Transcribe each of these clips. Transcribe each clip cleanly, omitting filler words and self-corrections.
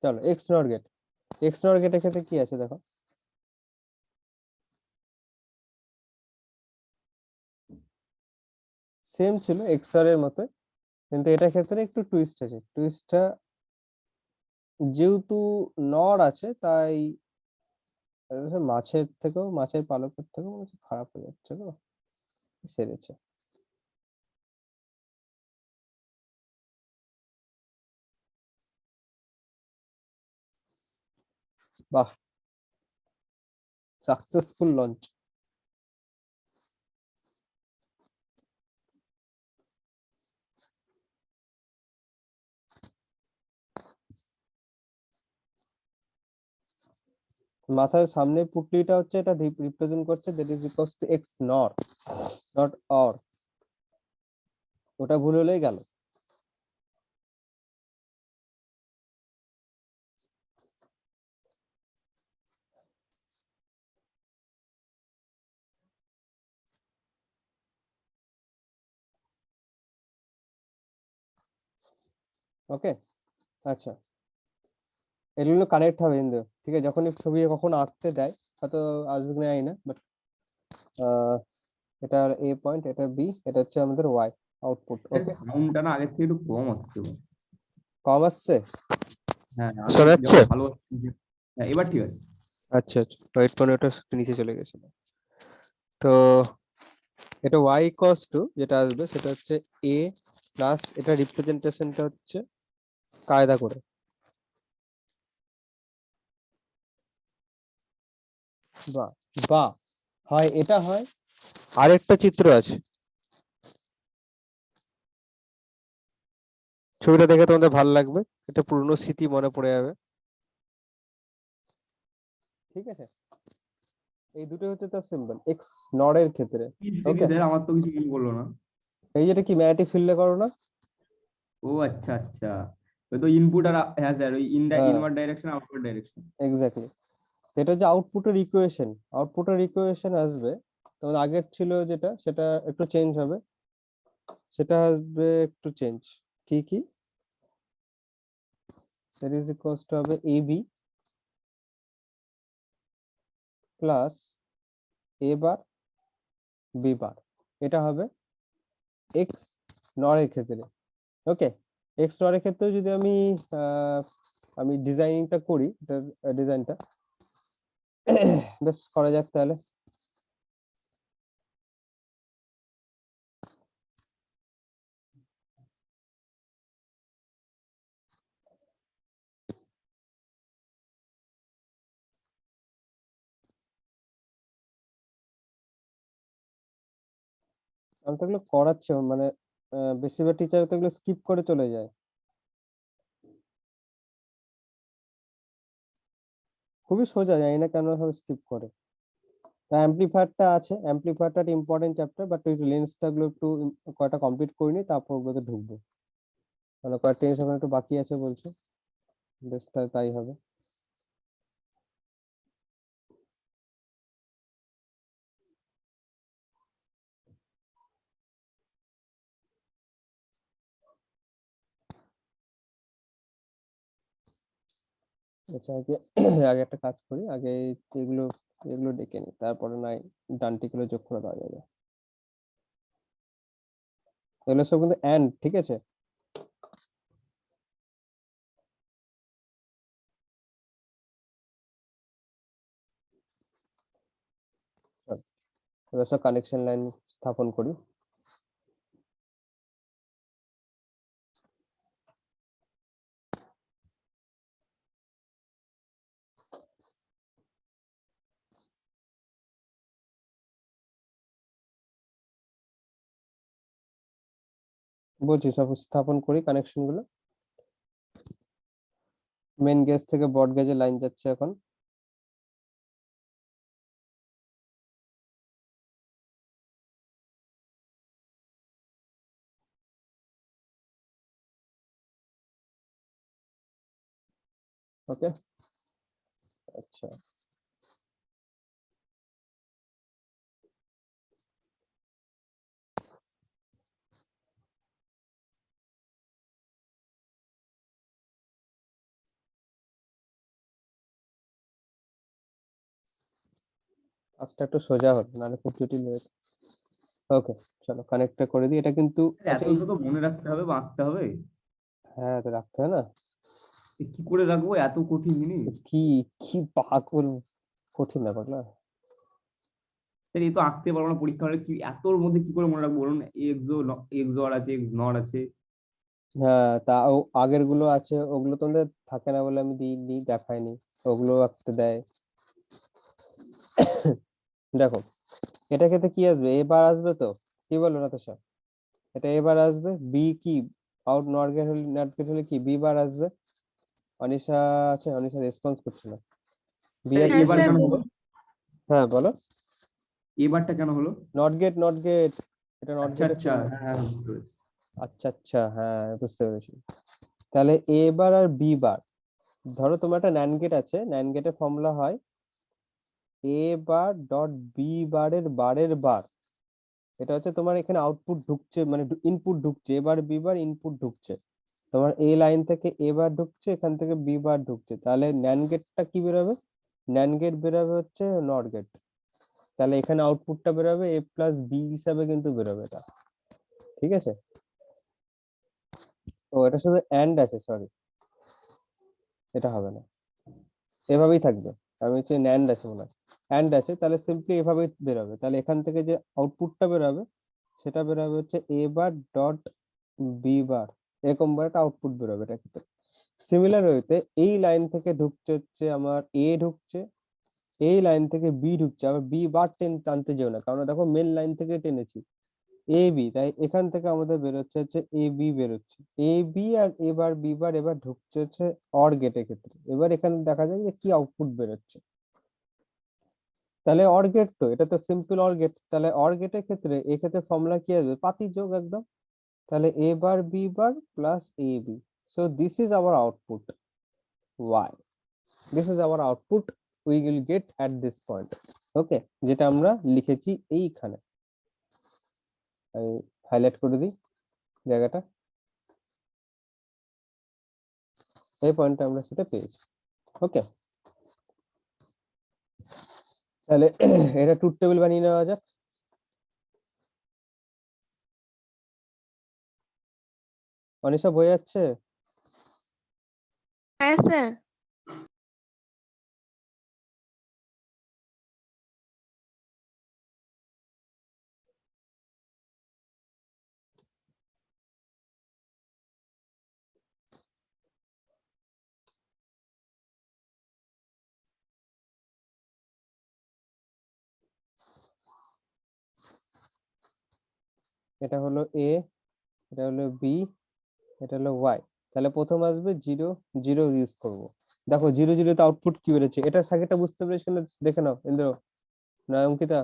চলো এক্স নর gate, x নর গেটের ক্ষেত্রে কি আছে দেখো, সেম ছিল এক্সআর এর মতো, কিন্তু এটার ক্ষেত্রে একটু টুইস্ট আছে। টুইস্টটা যেহেতু নর আছে তাই মাছের থেকেও, মাছের পালকের থেকেও মনে হচ্ছে খারাপ হয়ে যাচ্ছে গো, সেরেছে। বাহ, সাকসেসফুল লঞ্চ। মাথার সামনে পুটলিটা হচ্ছে, এটা রিপ্রেজেন্ট করছে that is equals to x নর, নট অর। ওটা ভুল হলেই গেল। ওকে, আচ্ছা, এগুলো কানেক্ট হবে কিন্তু, ঠিক আছে? যখনই ছবি কখন আঁকতে দেয়, হয়তো আসবে কিনা জানি না, বাট এটার এ পয়েন্ট, এটা বি, এটা হচ্ছে আমাদের ওয়াই আউটপুট। ওকে, সাউন্ডটা না আগের থেকে একটু কম আসছে। কম আসছে? হ্যাঁ শোনা আগে যাচ্ছে? যখন ভালো হ্যাঁ এবার ঠিক আছে। আচ্ছা আচ্ছা, ওয়েট করে, ওটা নিচে চলে গেছিল। তো এটা ওয়াই ইকুয়ালস টু যেটা আসবে সেটা হচ্ছে এ প্লাস, এটা রিপ্রেজেন্টেশনটা হচ্ছে কায়দা করে, বা বা হয় এটা হয়, আরেকটা চিত্র আছে, ছবিটা দেখে তোমাদের ভালো লাগবে, এটা পুরনো স্মৃতি মনে পড়ে যাবে, ঠিক আছে? এই দুটো হচ্ছে তার সিম্বল এক্স নর এর ক্ষেত্রে। কি স্মৃতি ওকে, স্যার, আমার তো কিছু মনে পড়লো না। এই যেটা কি ম্যাগনেটিক ফিল্ডে করো না? ও আচ্ছা আচ্ছা, ওই তো ইনপুট আর হ্যাঁ স্যার, ওই হ্যাঁ, inward direction outward direction. Exactly. সেটা যে আউটপুটের ইকুয়েশন, আউটপুটের ইকুয়েশন আসবে তোমাদের আগের ছিল যেটা, সেটা একটু চেঞ্জ হবে, সেটা আসবে একটু চেঞ্জ। কি কি? দ্যাট ইজ ইকুয়ালস টু হবে এবি প্লাস এ বার বি বার, এটা হবে এক্স নরের ক্ষেত্রে। ওকে, এক্স নরের ক্ষেত্রে যদি আমি আমি ডিজাইনিংটা করি, এটার ডিজাইনটা বেশ করা যাক তাহলে। আমি তো এগুলো করাচ্ছি, মানে বেশিরভাগ টিচার তো এগুলো স্কিপ করে চলে যায়, খুবই সোজা, জানি না কেন ভাবে স্কিপ করে। অ্যাম্পলিফায়ারটা আছে, অ্যাম্পলিফায়ারটা ইম্পর্টেন্ট চ্যাপ্টার, বাট ওই লেন্সটা গুলো একটু কয়টা কমপ্লিট করিনি, তারপর ওগুলোতে ঢুকবো, মানে কয়েকটা জিনিস এখন একটু বাকি আছে বলছে, বেশ তাই হবে। আচ্ছা, আগে আগে একটা কাজ করি, আগে এগুলো এগুলো ডেকে নিই, তারপরে নাই ডানটিগুলো যোগ করে দেওয়া যাবে। এগুলো সব কিন্তু এন্ড, ঠিক আছে? চল, এবার সব কানেকশন লাইন স্থাপন করি। বলছি সব স্থাপন করি কানেকশন গুলো। মেন গেজ থেকে ব্রড গেজে লাইন যাচ্ছে এখন। ওকে, আচ্ছা, কাজটা একটু সোজা হলো, নাহলে খুব জটিল হয়ে যেত। ওকে, চলো কানেক্টটা করে দিই। এটা কিন্তু এত আচ্ছা তো মনে রাখতে হবে বা আঁকতে হবে? হ্যাঁ, তো রাখতে হয় না। কি করে রাখবো এত কঠিন জিনিস? কি কি পাগল, কঠিন ব্যাপার না। স্যার এই তো আঁকতে পারবো না পরীক্ষা হলে, কি এতর মধ্যে কি করে মনে রাখবো বলুন? এক্স অর আছে, এক্স নট আছে। হ্যাঁ, তাও আগের গুলো আছে, ওগুলো তোমাদের থাকে না বলে আমি দিই দেখাইনি, ওগুলো রাখতে দেয়। দেখো, এটা ক্ষেত্রে কি আসবে, এবার আসবে তো, কি বলো নাতাশা? এটা এবার আসবে, বি কি আউট নট গেট হলে কি বি বার আসবে। অনিশা আছে, অনিশা রেসপন্স করছে না। বি স্যার আসবে, হ্যাঁ এবার স্যার কেন হলো? বলুন। হ্যাঁ বলো। এবারটা কেন হলো? নট গেট, এটা নট আচ্ছা গেটের আচ্ছা, চিহ্ন। হ্যাঁ হ্যাঁ, বুঝতে পেরেছি। আচ্ছা আচ্ছা, হ্যাঁ বুঝতে পেরেছি। তাহলে এ বার আর বি বার, ধরো তোমার একটা ন্যান্ড গেট আছে, ন্যান্ড গেটের ফর্মুলা হয় এ বার ডট বি বারের বারের বার। এটা হচ্ছে তোমার এখানে আউটপুট ঢুকছে, মানে ইনপুট ঢুকছে, এবার বি বার ইনপুট ঢুকছে, তোমার এ লাইন থেকে এ বার ঢুকছে, এখান থেকে বি বার ঢুকছে, তাহলে ন্যান্ড গেটটা কি বেরোবে? ন্যান্ড গেট বেরোবে হচ্ছে নট গেট। তাহলে এখানে আউটপুটটা বেরোবে এ প্লাস বি হিসাবে কিন্তু বেরোবে এটা, ঠিক আছে? ও এটা শুধু অ্যান্ড আছে, সরি, এটা হবে না, এভাবেই থাকবে। আমি হচ্ছে ন্যান্ড আছে মনে হয়, অ্যান্ড আছে, তাহলে সিম্পলি এভাবেই বেরোবে। তাহলে এখান থেকে যে আউটপুটটা বেরোবে সেটা বেরোবে হচ্ছে এ বার ডট বি বার, এরকম বার একটা আউটপুট বেরোবে এটা ক্ষেত্রে। সিমিলার ওয়েতে এই লাইন থেকে ঢুকছে হচ্ছে আমার এ ঢুকছে, এই লাইন থেকে বি ঢুকছে, আবার বি বার টানতে যেও না, কারণ দেখো মেন লাইন থেকে টেনেছি এ বি, তাই এখান থেকে আমাদের বেরোচ্ছে হচ্ছে এ বি বেরোচ্ছে। এ বি আর এবার বি বার এবার ঢুকছে হচ্ছে অর গেটের ক্ষেত্রে। এবার এখানে দেখা যায় যে কি আউটপুট বেরোচ্ছে। তাহলে অর গেট, তো এটা তো সিম্পল অর গেট, তাহলে অর গেটের ক্ষেত্রে এক্ষেত্রে ফর্মুলা কি আসবে, পাতি যোগ একদম। তাহলে A bar B bar plus A B, so this is our output Y, this is our output we will get at this point. Okay, যেটা আমরা লিখেছি এইখানে, আমি হাইলাইট করে দিই জায়গাটা, এই পয়েন্টটা আমরা সেটা পেয়েছি। ওকে, তাহলে এটা ট্রুথ টেবিল বানিয়ে নেওয়া যাক। অনিশা বই যাচ্ছে? হ্যাঁ স্যার। এটা হলো এ, এটা হলো বি, এটা হলো ওয়াই। তাহলে প্রথম আসবে জিরো, জিরো ইউজ করব। দেখো জিরো জিরোতে আউটপুট কি বেরোচ্ছে, এটা সার্কিটটা বুঝতে পেরেছি কিনা দেখে নাও। ইন্দ্র না অঙ্কিতা,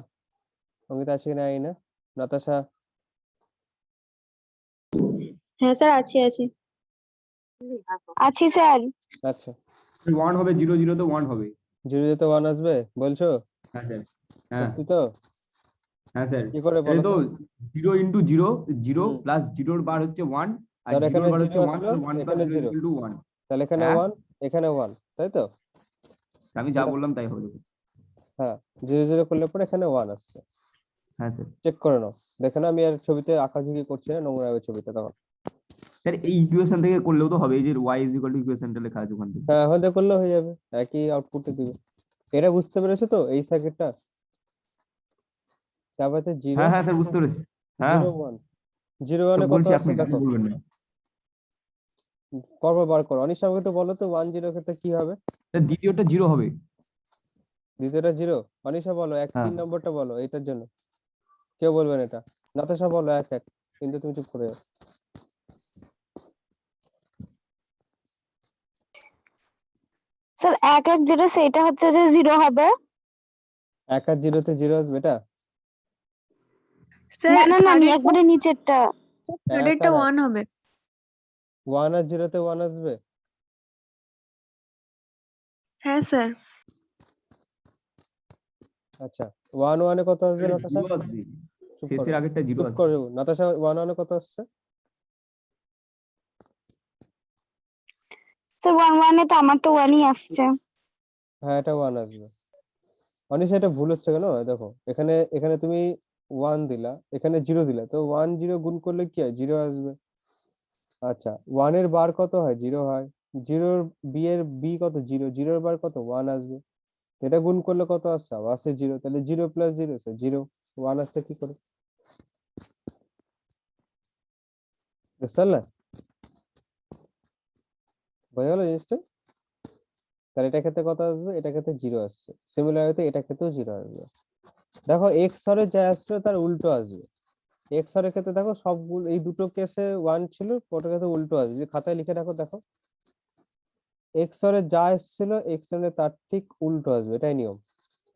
অঙ্কিতা আছে কিনা, এই না নাতাশা? হ্যাঁ স্যার, আছি আছি আছি স্যার। আচ্ছা, ওয়ান হবে, জিরো জিরো তো ওয়ান হবে। জিরো জিরোতে ওয়ান আসবে বলছো? হ্যাঁ স্যার। হ্যাঁ সত্যি তো? হ্যাঁ স্যার। কি করে এটা বলো তো তো? জিরো ইন্টু জিরো, জিরো হুম, প্লাস জিরোর বার হচ্ছে ওয়ান, আর ধর জিরোর এখানে বার জিরো হচ্ছে ওয়ান, আসলো, তাহলে ওয়ান প্লাস এখানে zero zero, equal to one. তাহলে এখানে হ্যাঁ, ওয়ান, এখানে ওয়ান, তাই তো? আমি যা এটা বললাম তাই হবে দেখুন। হ্যাঁ, জিরো জিরো করলে পরে এখানে ওয়ান আসছে। হ্যাঁ স্যার। চেক করে নাও, দেখে না আমি আর ছবিতে আঁকাঝুঁকি করছি না, নোংরা হবে ছবিটা তখন। স্যার এই ইকুয়েশন থেকে করলেও তো হবে, এই যে ওয়াই ইজ ইকুয়াল টু ইকুয়েশনটা লেখা আছে ওখান থেকে। হ্যাঁ, আমাদের করলে হয়ে যাবে, একই আউটপুটে দিবে। এটা বুঝতে পেরেছো তো এই সার্কিটটা? তারপরে জিরো, হ্যাঁ হ্যাঁ স্যার, বুঝতে পেরেছি। হ্যাঁ, জিরো ওয়ান, জিরো তো ওয়ানে কত বলছি, আসছে আপনি দেখো, বলবেন না। পরপর বার করো। অনিশ আমাকে একটু বলো তো, ওয়ান জিরো ক্ষেত্রে কি হবে? স্যার দ্বিতীয়টা জিরো হবে। দ্বিতীয়টা জিরো। অনিশা বলো, এক হ্যাঁ তিন নম্বরটা বলো এটার জন্য, কেউ বলবেন এটা? নাতাশা বলো এক এক, কিন্তু তুমি চুপ করে যাও। স্যার এক এক যেটা সেটা হচ্ছে যে জিরো হবে। এক আর জিরোতে জিরো আসবে এটা? স্যার না না না, আমি থার্ডের একবারে নিচেরটা। এক থার্ডেরটা আর ওয়ান হবে। ওয়ান আর জিরোতে ওয়ান আসবে? হ্যাঁ স্যার। আচ্ছা, ওয়ান ওয়ানে কত আসবে এটা নাতাশা? জিরো আসবে, চুপ করো, শেষের আগেরটা জিরো চুপ আসবে। করো নাতাশা, ওয়ান ওয়ানে কত আসছে? স্যার ওয়ান ওয়ানে তো আমার তো ওয়ানই আসছে। হ্যাঁ, এটা ওয়ান আসবে। অনিশা এটা ভুল হচ্ছে কেন দেখো, এখানে এখানে তুমি 1 দিলা, এখানে 0 দিলা, তো 1 0 গুণ করলে কি হয়, 0 আসবে। আচ্ছা 1 এর বার কত হয়, 0 হয়। 0 বি এর বি কত, 0, 0 এর বার কত, 1 আসবে। এটা গুণ করলে কত আসছে, আবার আসছে 0, তাহলে 0 প্লাস 0 0, 1 আসছে কি করে, বুঝতে পারলে? বোঝা গেল জিনিসটা? তাহলে এটা ক্ষেত্রে কত আসবে, এটা ক্ষেত্রে 0 আসছে, সিমিলারলি এটা ক্ষেত্রেও 0 আসবে। দেখো এক্স হরে যা আসছে তার উল্টো আসবে। এক্স হরের ক্ষেত্রে দেখো সবগুলো এই দুটো কেসে 1 ছিল, ওটার ক্ষেত্রে উল্টো আসবে, যদি খাতায় লিখে রাখো দেখো এক্স হরে যা এসেছিল এক্স হরে তার ঠিক উল্টো আসবে, এটাই নিয়ম।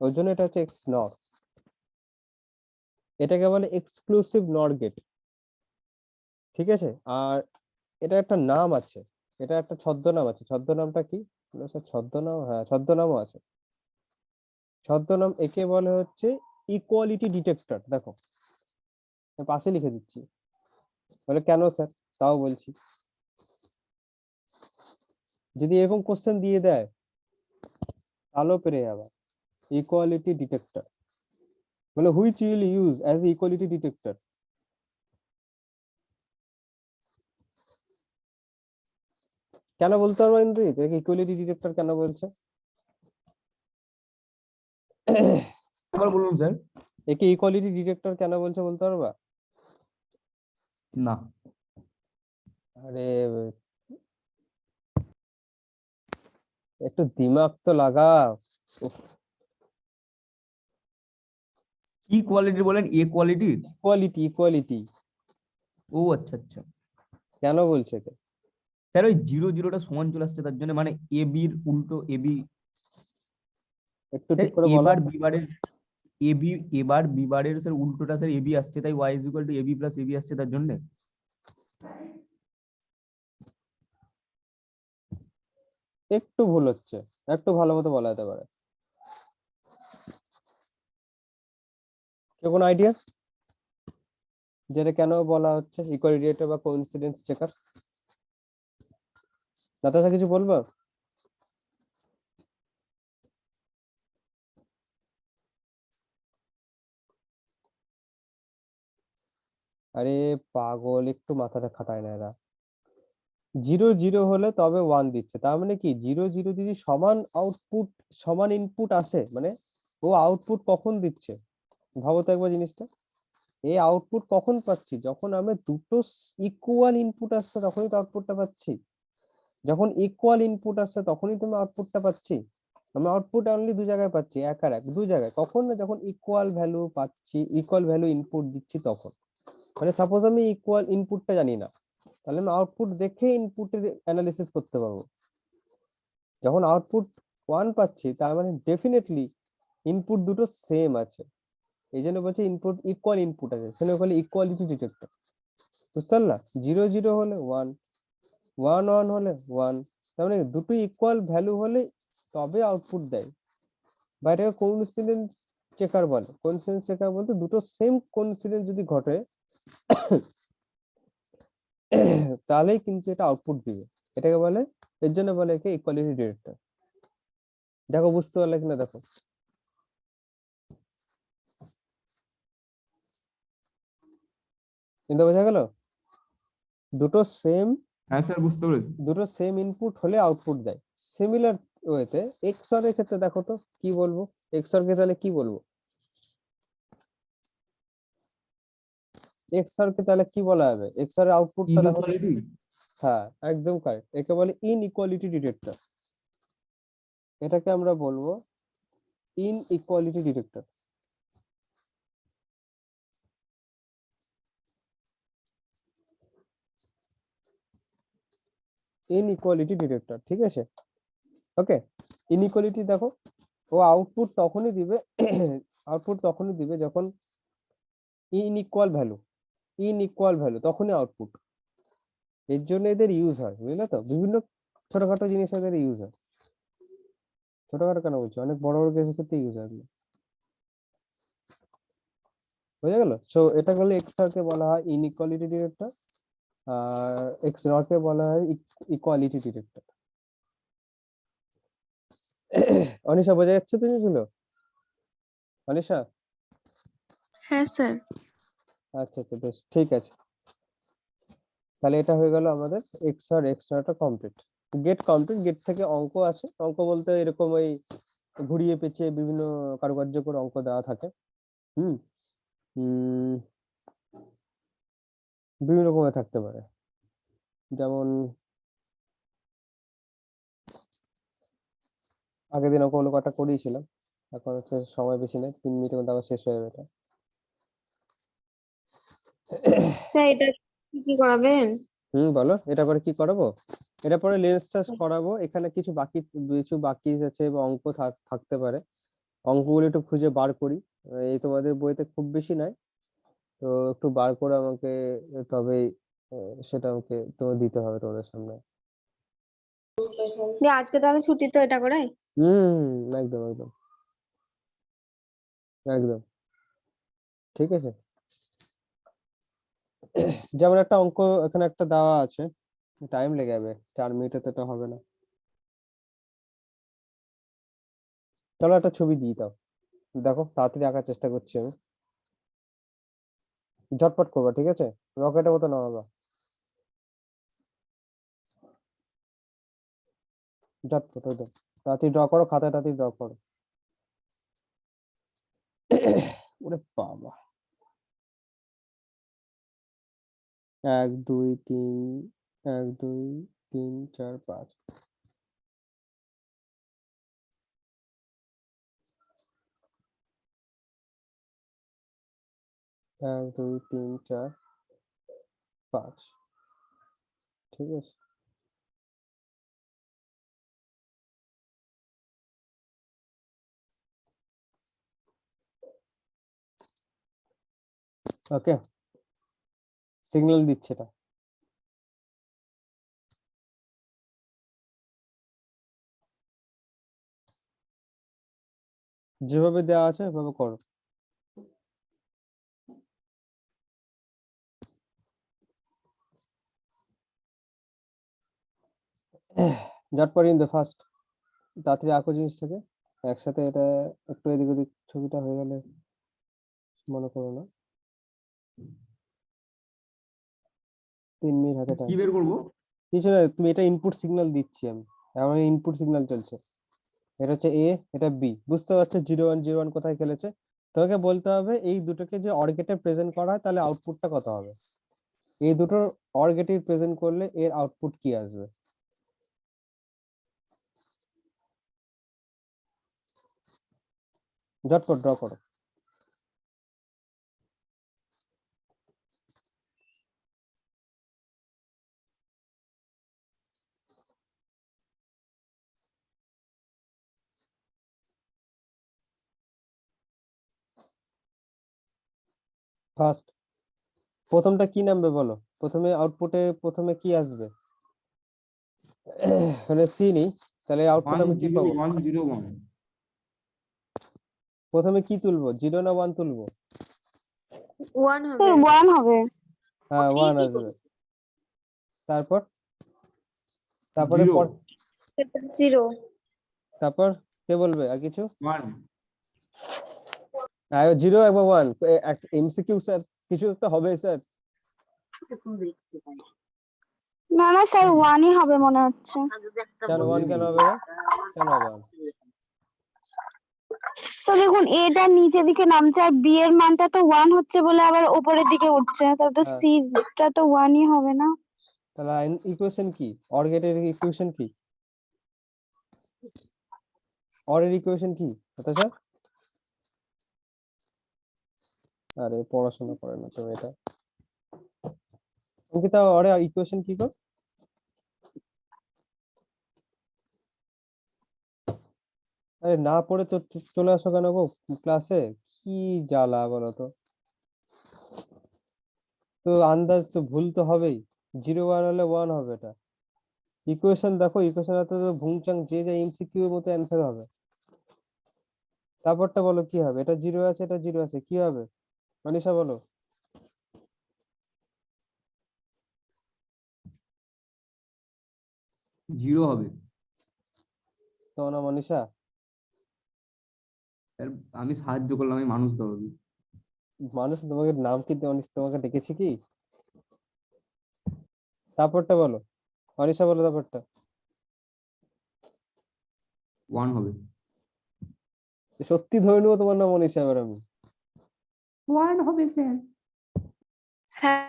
ওই জন্য এটা হচ্ছে এক্স নর, এটাকে বলে এক্সক্লুসিভ নর গেট, ঠিক আছে? আর এটা একটা নাম আছে, এটা একটা ছদ্মনাম আছে, ছদ্মনামটা কি? ছদ্মনাম, হ্যাঁ ছদ্মনামও আছে। ছদ্মনাম একে বলে হচ্ছে ইকুয়ালিটি ডিটেক্টর। দেখো পাশে লিখে দিচ্ছি, বলে কেন স্যার, তাও বলছি। যদি এরকম কোশ্চেন দিয়ে দেয় তাহলেও পেরে যাবে। ইকুয়ালিটি ডিটেক্টর বলে which will use as equality detector. কেন বলতে পারবো কিন্তু এটাকে ইকুয়ালিটি ডিটেক্টর কেন বলছে? আবার বলুন স্যার। একে ইকুয়ালিটি ডিটেক্টর কেন বলছে বলতে পারবা? না। আরে একটু দিমাগ তো লাগাও। কি কোয়ালিটি বলেন, এ কোয়ালিটি? ইকুয়ালিটি, ইকুয়ালিটি ও আচ্ছা আচ্ছা। কেন বলছে কে? স্যার ওই 0 0টা সমান চলে আসছে তার জন্য, মানে এ বির উল্টো এ বি। একটু স্যার ঠিক করে বলো। এবার বিবারের এ বি, এবার বিবারের স্যার উল্টোটা স্যার এ বি আসছে, তাই Y is equal to A B plus A B আসছে তার জন্য। একটু ভুল হচ্ছে, একটু ভালো মতো বলা যেতে পারে। কেউ কোনো আইডিয়া যেটা কেন বলা হচ্ছে ইকুয়ালিটি বা কোইন্সিডেন্স চেকার? নাতাশা কিছু বলবো? আরে পাগল, একটু মাথাটা খাটায় না এরা। 0 0 হলে তবে 1 দিচ্ছে, তার মানে কি 0 0 যদি সমান আউটপুট, সমান ইনপুট আসে, মানে ও আউটপুট কখন দিচ্ছে ভাবো তো একবার জিনিসটা। এই আউটপুট কখন পাচ্ছি, যখন আমি দুটো ইকুয়াল ইনপুট আসছে তখনই তো আউটপুটটা পাচ্ছি। যখন ইকুয়াল ইনপুট আসছে তখনই তুমি আউটপুটটা পাচ্ছি। আমি আউটপুট অনলি দু জায়গায় পাচ্ছি, এক আর এক দু জায়গায়, কখন না যখন ইকুয়াল ভ্যালু পাচ্ছি, ইকুয়াল ভ্যালু ইনপুট দিচ্ছি তখন। মানে সাপোজ আমি ইকুয়াল ইনপুটটা জানি না, তাহলে আমি আউটপুট দেখে ইনপুটের অ্যানালিসিস করতে পারবো। যখন আউটপুট 1 পাচ্ছি তার মানে ডেফিনেটলি ইনপুট দুটো সেম আছে, এই জন্য বলছে ইনপুট ইকুয়াল ইনপুট আছে, সেটা বলে ইকুয়ালিটি ডিটেক্টর। বুঝতে পারলা? 0 0 হলে 1, 1 1 হলে 1, তার মানে দুটো ইকুয়াল ভ্যালু হলে তবে আউটপুট দেয়, বা এটাকে কোইন্সিডেন্স চেকার বলে। কোইন্সিডেন্স চেকার বলতে দুটো সেম কোইন্সিডেন্স যদি ঘটে তাহলেই কিন্তু এটা আউটপুট দিবে, এটাকে বলে, এর জন্য বলে একে ইকুয়ালিটি ডিটেক্টর। দেখো বুঝতে পারলে কিনা দেখো, চিন্তা বোঝা গেল? দুটো সেম, হ্যাঁ স্যার বুঝতে পেরেছি। দুটো সেম ইনপুট হলে আউটপুট দেয়। সিমিলার ওয়েতে এক্সঅর এর ক্ষেত্রে দেখো তো কি বলবো, এক্সঅর কে তাহলে কি বলবো, এক্সঅর কে তাহলে কি বলা হবে, এক্সঅর এর আউটপুটটা দেখো তো। ইনইকুয়ালিটি। হ্যাঁ একদম কারেক্ট, একে বলে ইনইকুয়ালিটি ডিটেক্টর, এটাকে আমরা বলবো ইনইকুয়ালিটি ডিটেক্টর। ইনইকুয়ালিটি ডিটেক্টর, ঠিক আছে? ওকে, ইনইকুয়ালিটি দেখো, ও আউটপুট তখনই দিবে আউটপুট তখনই দিবে যখন ইনইকুয়াল ভ্যালু, ইনইকুয়াল ভ্যালু তখনই আউটপুট। এর জন্য এদের ইউজ হয়, বুঝলে তো, বিভিন্ন ছোটখাটো জিনিস এদের ইউজ হয়। ছোটখাটো কেন বলছি, অনেক বড় বড় কেসের ক্ষেত্রে ইউজ হয় এগুলো। বুঝে গেল? সো এটা করলে এক্স কে বলা হয় ইনইকুয়ালিটি ডিটেক্টর, আর এক্স নট কে বলা হয় ইকুয়ালিটি ডিটেক্টর। অনিশা বোঝা যাচ্ছে তো জিনিসগুলো? মানিষা? হ্যাঁ স্যার। আচ্ছা আচ্ছা, বেশ ঠিক আছে। তাহলে এটা হয়ে গেল আমাদের এক্সট্রাটা কমপ্লিট। Gate complete. গেট থেকে অঙ্ক আছে। অঙ্ক বলতে এরকম ওই ঘুরিয়ে পেঁচিয়ে বিভিন্ন কারুকার্য করে অঙ্ক দেওয়া থাকে। হুম উম, বিভিন্ন রকমের থাকতে পারে, যেমন আগের দিন অঙ্কগুলো কটা করিয়েছিলাম। এখন হচ্ছে সময় বেশি নেই, 3 মিনিটের মধ্যে আবার শেষ হয়ে যাবে এটা। স্যার এটা কি করাবেন? বলো, এটা পরে কি করাবো? এটা পরে লেন্স টাচ করাবো। এখানে কিছু বাকি আছে বা অঙ্ক থাকতে পারে। অঙ্কগুলো একটু খুঁজে বার করি। এই তোমাদের বইতে খুব বেশি নাই, তো একটু বার করে আমাকে তবেই সেটা আমাকে তোমার দিতে হবে তোমাদের সামনে। দিয়ে আজকে তাহলে ছুটি তো এটা করাই? একদম একদম একদম ঠিক আছে। যেমন একটা অঙ্ক এখানে একটা দেওয়া আছে, টাইম লেগে যাবে, 4 মিনিটে তো এটা হবে না। চলো একটা ছবি দিই দাও, দেখো তাড়াতাড়ি আঁকার চেষ্টা করছি আমি। ঝটপট করবা, ঠিক আছে? রকেটের মতো নামাবা, ঝটপট। ওই তো, তাড়াতাড়ি ড্র করো, খাতায় তাড়াতাড়ি ড্র করো। ওরে বাবা, 1 2 3, 1 2 3 4 5। 1 2 3 4 5, ঠিক আছে। ওকে, সিগন্যাল দিচ্ছে এটা। যেভাবে দেওয়া আছে সেভাবে করো। ঝটপট ইন দ্য ফার্স্ট, তাড়াতাড়ি আঁকো জিনিসটাকে একসাথে। এটা একটু এদিক ওদিক ছবিটা হয়ে গেলে মনে করো না। 3 মিনিট হাতে কি টাইম। বের করবো? কিছু না, তুমি এটা ইনপুট সিগন্যাল দিচ্ছি আমি, আমার ইনপুট সিগন্যাল চলছে। এটা হচ্ছে এ, এটা বি, বুঝতে পারছো 0 1 0 1 কোথায় খেলেছে? তোমাকে বলতে হবে এই দুটোকে যে অর গেটে প্রেজেন্ট করা হয় তাহলে আউটপুটটা কত হবে। এই দুটোর অর গেটে প্রেজেন্ট করলে এর আউটপুট কি আসবে। ঝটপট ড্র করো। ফার্স্ট, প্রথমটা কি নামবে বলো? প্রথমে আউটপুটে প্রথমে কি আসবে? তাহলে সি নি, তাহলে আউটপুট 1 আমি কি 0 পাবো? 1 0 1। প্রথমে কি তুলবো, 0 না 1 তুলবো? 1 হবে। স্যার 1 হবে। হ্যাঁ 1 আসবে। তারপর তারপরে 0 0 তারপর কে বলবে আর কিছু? 1। 0 একবার 1, এমসিকিউ স্যার, কিছু একটা হবে স্যার। না না স্যার 1ই হবে মনে হচ্ছে। কেন 1 কেন হবে না? কেন হবে 1? তো দেখুন এটা নিচের দিকে নামছে আর বি এর মানটা তো 1 হচ্ছে বলে আবার উপরের দিকে উঠছে, তাহলে তো হ্যাঁ। সি টা তো 1ই হবে না। তাহলে ইকুয়েশন কি, অর গেটের ইকুয়েশন কি, অর এর ইকুয়েশন কি স্যার? আরে পড়াশোনা করে না তো এটা। অঙ্কিতা, অর এর ইকুয়েশন কি গো? আরে না পড়ে তো চলে আসো কেন গো ক্লাসে? কি জ্বালা বলো তো। তো আন্দাজ তো ভুল তো হবেই, 0 1 হলে 1 হবে এটা। ইকুয়েশন দেখো, ইকুয়েশন তো ভুংচাং যে যে এমসিকিউ এর মতো অ্যান্সার হবে। তারপরটা বলো কি হবে? এটা 0 আছে, এটা 0 আছে, কি হবে মানিষা বলো? 0 হবে। তো না মনীষা, স্যার আমি সাহায্য করলাম, আমি মানুষ দরদি। মানুষ তোমাকে নাম কি তোমাকে ডেকেছি কি? তারপরটা বলো, অনিশা বলো তারপরটা। 1 হবে। সত্যি ধরে নেবো তোমার নাম অনিশা এবার আমি। 1 হবে স্যার। হ্যাঁ